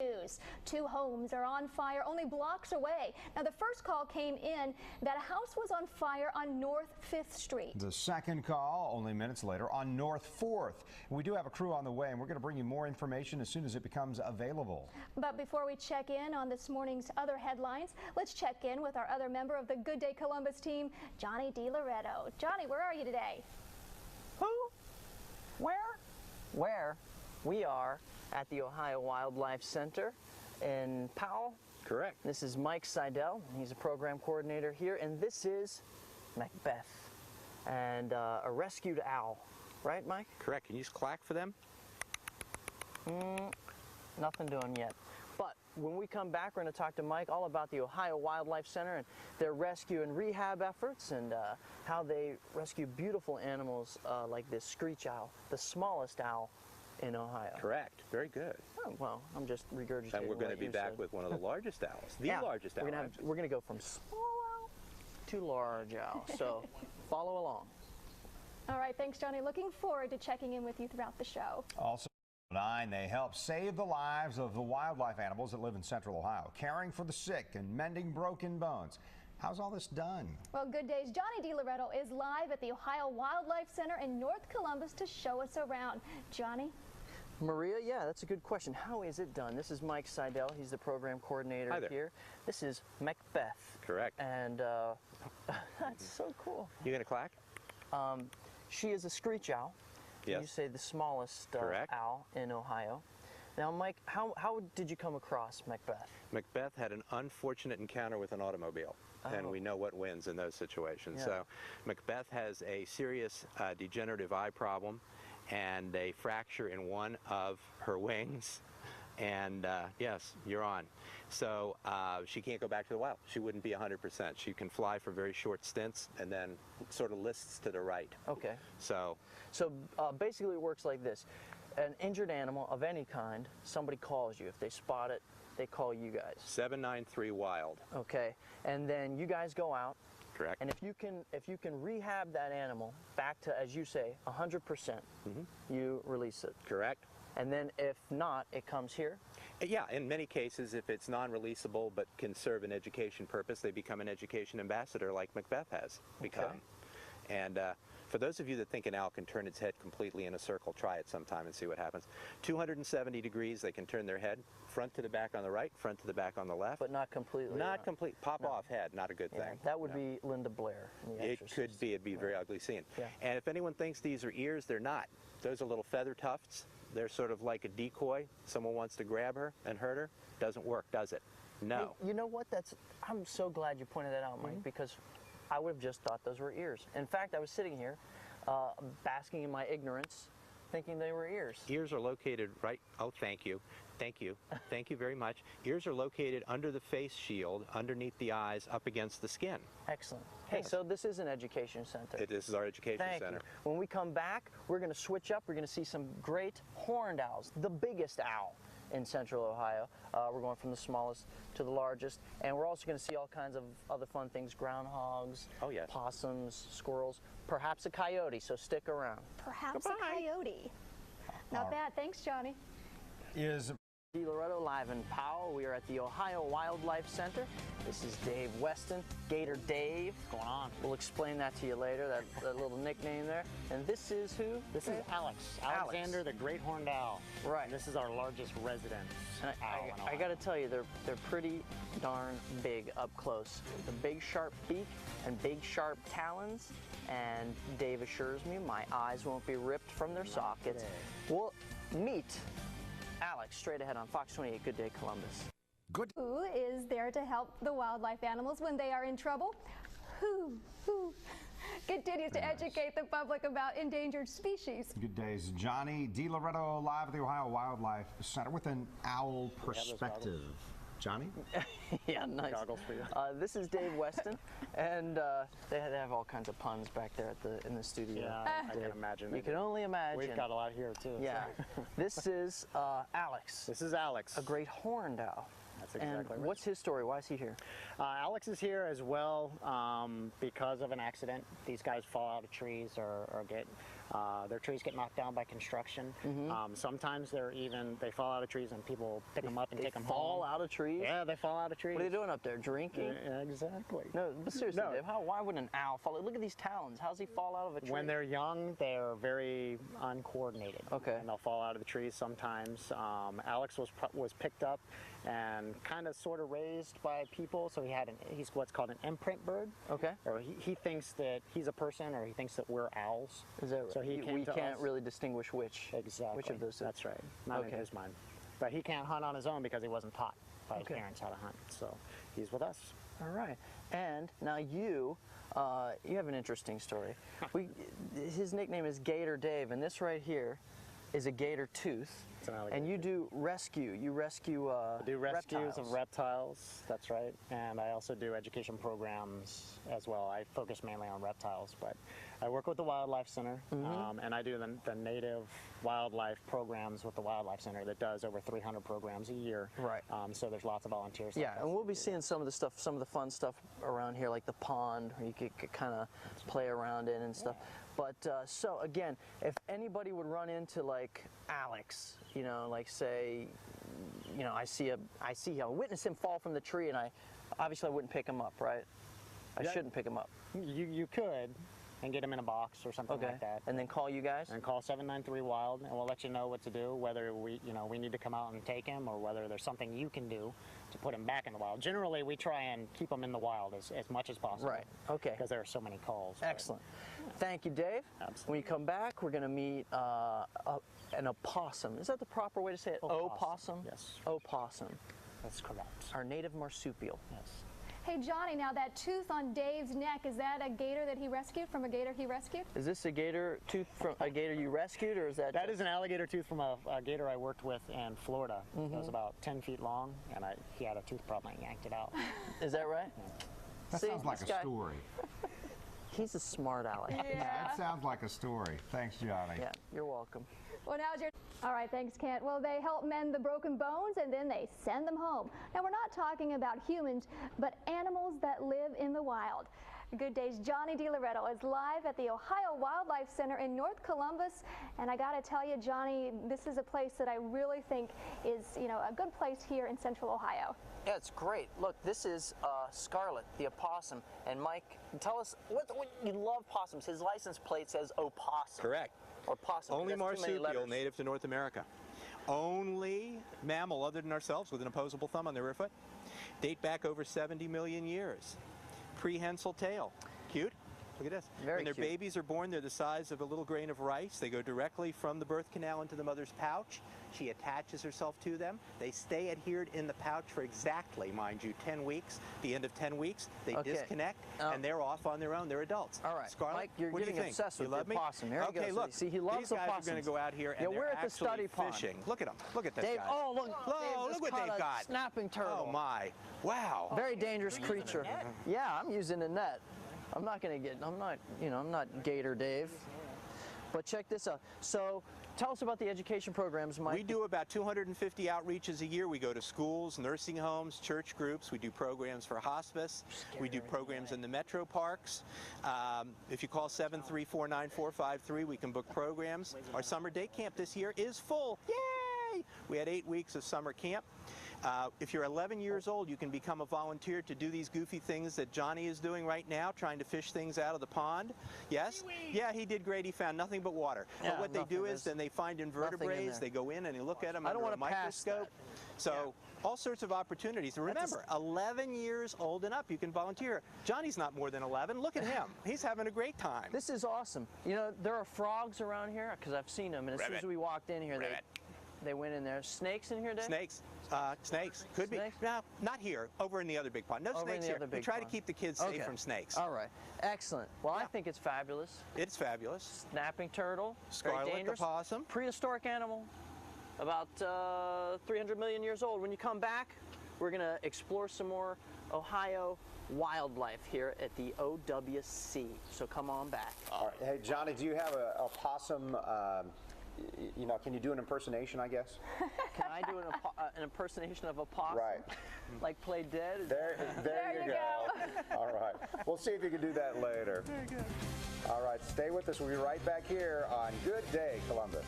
News. 2 homes are on fire only blocks away. Now, the first call came in that a house was on fire on North 5th Street. The second call only minutes later on North 4th. We do have a crew on the way, and we're going to bring you more information as soon as it becomes available. But before we check in on this morning's other headlines, let's check in with our other member of the Good Day Columbus team, Johnny DiLoretto. Johnny, where are you today? Who? Where? Where? We are at the Ohio Wildlife Center in Powell. Correct. This is Mike Seidel. He's a program coordinator here, and this is Macbeth and a rescued owl. Right, Mike? Correct. Can you just clack for them? Nothing doing yet. But when we come back, we're going to talk to Mike all about the Ohio Wildlife Center and their rescue and rehab efforts and how they rescue beautiful animals like this screech owl, the smallest owl in Ohio. Correct. Very good. Oh, well, I'm just regurgitating. And we're going to be back with one of the largest owls. The largest owl. We're going to go from small owl to large owl. So follow along. All right, thanks, Johnny. Looking forward to checking in with you throughout the show. Also, 9, they help save the lives of the wildlife animals that live in Central Ohio, caring for the sick and mending broken bones. How's all this done? Well, good days. Johnny DiLoretto is live at the Ohio Wildlife Center in North Columbus to show us around. Johnny? Maria, yeah, that's a good question. How is it done? This is Mike Seidel. He's the program coordinator here. This is Macbeth. Correct. And that's so cool. You going to clack? She is a screech owl. Yes. You say the smallest owl in Ohio. Now, Mike, how did you come across Macbeth? Macbeth had an unfortunate encounter with an automobile, and we know what wins in those situations. Yeah. So Macbeth has a serious degenerative eye problem and a fracture in one of her wings. And yes, you're on. So she can't go back to the wild. She wouldn't be 100%. She can fly for very short stints and then sort of lists to the right. Okay. So basically it works like this. An injured animal of any kind, somebody calls you. If they spot it, they call you guys. 793 wild. Okay. And then you guys go out. Correct. And if you can rehab that animal back to, as you say, 100%, you release it. Correct. And then if not, it comes here? Yeah, in many cases, if it's non-releasable but can serve an education purpose, they become an education ambassador like Macbeth has become. And for those of you that think an owl can turn its head completely in a circle, try it sometime and see what happens. 270 degrees, they can turn their head, front to the back on the right, front to the back on the left. But not completely. Not complete. Pop-off head, not a good thing. That would be Linda Blair in The Exorcist. It could be. It'd be a very ugly scene. Yeah. And if anyone thinks these are ears, they're not. Those are little feather tufts. They're sort of like a decoy. Someone wants to grab her and hurt her. Doesn't work, does it? No. Hey, you know what? I'm so glad you pointed that out, Mike, because I would have just thought those were ears. In fact, I was sitting here basking in my ignorance, thinking they were ears. Ears are located right. Oh, thank you. Thank you. Thank you very much. Ears are located under the face shield, underneath the eyes, up against the skin. Excellent. Hey, so this is an education center. This is our education center. Thank you. When we come back, we're going to switch up. We're going to see some great horned owls, the biggest owl in Central Ohio. We're going from the smallest to the largest, and we're also going to see all kinds of other fun things, groundhogs, possums, squirrels, perhaps a coyote, so stick around. Perhaps a coyote. Not bad. Thanks, Johnny. DiLoretto live in Powell. We are at the Ohio Wildlife Center. This is Dave Weston, Gatordave. What's going on? We'll explain that to you later, that little nickname there. And this is who? This is Alex. Alexander the Great Horned Owl. Right. And this is our largest resident owl in Ohio. I got to tell you, they're pretty darn big up close. The big sharp beak and big sharp talons. And Dave assures me my eyes won't be ripped from their sockets. We'll meet Alex straight ahead on Fox 28 Good Day Columbus. Who is there to help the wildlife animals when they are in trouble? Who continues to educate the public about endangered species? Good days. Johnny DiLoretto live at the Ohio Wildlife Center with an owl perspective. Johnny? Yeah, nice. Goggles for you. This is Dave Weston, and they have all kinds of puns back there in the studio. Yeah, I can imagine. You can only imagine. We've got a lot here too. Yeah. This is Alex. This is Alex. A great horned owl. That's exactly right. What's his story? Why is he here? Alex is here as well because of an accident. These guys fall out of trees or get Their trees get knocked down by construction. Sometimes they fall out of trees and people pick them up and take them home. Fall out of trees? Yeah, they fall out of trees. What are they doing up there? Drinking? Yeah, exactly. No, but seriously, Dave, why would an owl fall? Look at these talons. How's he fall out of a tree? When they're young, they're very uncoordinated. Okay. And they'll fall out of the trees sometimes. Alex was picked up and kind of sort of raised by people, so he's what's called an imprint bird. Okay. Or he thinks that he's a person, or he thinks that we're owls. Is that right? So we can't really distinguish which of those. That's right. Not in his mind. But he can't hunt on his own because he wasn't taught by his parents how to hunt. So he's with us. All right. And now you have an interesting story. His nickname is Gatordave, and this right here is a gator tooth. And you do rescue. You rescue I do rescues reptiles. of reptiles, that's right. And I also do education programs as well. I focus mainly on reptiles, but I work with the Wildlife Center, and I do the native wildlife programs with the Wildlife Center that does over 300 programs a year. Right. So there's lots of volunteers. Yeah, and we'll be seeing some of the stuff, some of the fun stuff around here, like the pond, where you could kind of play around in and stuff. But so again, if anybody would run into like Alex, like say, I witness him fall from the tree, and obviously I wouldn't pick him up, right? I shouldn't pick him up. You could, and get him in a box or something like that. And then call you guys? And call 793-WILD, and we'll let you know what to do, whether we need to come out and take him, or whether there's something you can do to put him back in the wild. Generally, we try and keep him in the wild as much as possible. Right, okay. Because there are so many calls. Excellent. Thank you, Dave. Absolutely. When you come back, we're going to meet an opossum. Is that the proper way to say it? Opossum? Yes. Opossum. That's correct. Our native marsupial. Yes. Hey, Johnny, now that tooth on Dave's neck, is that a gator that he rescued, from a gator he rescued? Is this a gator tooth from a gator you rescued, or is that... That is an alligator tooth from a gator I worked with in Florida. It was about 10 feet long, and he had a tooth problem. I yanked it out. Is that right? That sounds like a story. He's a smart aleck. Yeah. That sounds like a story. Thanks, Johnny. Yeah, you're welcome. Well, now's your... All right, thanks, Kent. Well, they help mend the broken bones, and then they send them home. Now, we're not talking about humans, but animals that live in the wild. Good Day's Johnny DiLoretto is live at the Ohio Wildlife Center in North Columbus, and I got to tell you, Johnny, this is a place that I really think is, a good place here in Central Ohio. Yeah, it's great. Look, this is Scarlet, the opossum. And Mike, tell us, what you love possums. His license plate says opossum. Correct. Or possum. Only That's too many marsupial letters. native to North America. Only mammal other than ourselves with an opposable thumb on their rear foot. Date back over 70 million years. Prehensile tail. Cute? Look at this. Very when their cute. babies are born, they're the size of a little grain of rice. They go directly from the birth canal into the mother's pouch. She attaches herself to them. They stay adhered in the pouch for exactly, mind you, 10 weeks. The end of 10 weeks, they disconnect, and they're off on their own. They're adults. All right, Scarlet, Mike, you're what do getting you think? obsessed with You love the me? opossum. Here he Okay, goes. look, See, he loves these guys opossums. are going to go out here and we're they're at the study actually pond. fishing. Look at them. Look at this Dave, guy. oh, look, Whoa, Dave just look what caught they've a got. snapping turtle. Oh, my. Wow. Very dangerous creature. Yeah, I'm using a net. I'm not Gator Dave. But check this out. So tell us about the education programs, Mike. We do about 250 outreaches a year. We go to schools, nursing homes, church groups. We do programs for hospice. We do programs in the metro parks. If you call 734-9453, we can book programs. Our summer day camp this year is full. Yay! We had 8 weeks of summer camp. If you're 11 years old, you can become a volunteer to do these goofy things that Johnny is doing right now, trying to fish things out of the pond. Yes? Yeah, he did great. He found nothing but water. Yeah, but what they do is then they find invertebrates. They go in and they look at them under a microscope. So all sorts of opportunities. And remember, 11 years old and up, you can volunteer. Johnny's not more than 11. Look at him. He's having a great time. This is awesome. There are frogs around here because I've seen them, and as soon as we walked in here, they went in there. Snakes in here, Dave? Snakes. Snakes. Could Snakes? be. No, not here. Over in the other big pond. No Over snakes in the here. other We big try pond. to keep the kids safe from snakes. All right. Excellent. Well, I think it's fabulous. It's fabulous. Snapping turtle. Scarlet very dangerous. opossum. Prehistoric animal. About 300 million years old. When you come back, we're going to explore some more Ohio wildlife here at the OWC. So come on back. All right. Hey, Johnny, do you have a possum? Can you do an impersonation, I guess? Can I do an impersonation of a possum? Right. Like play dead? There you go. All right. We'll see if you can do that later. Very good. All right, stay with us. We'll be right back here on Good Day, Columbus.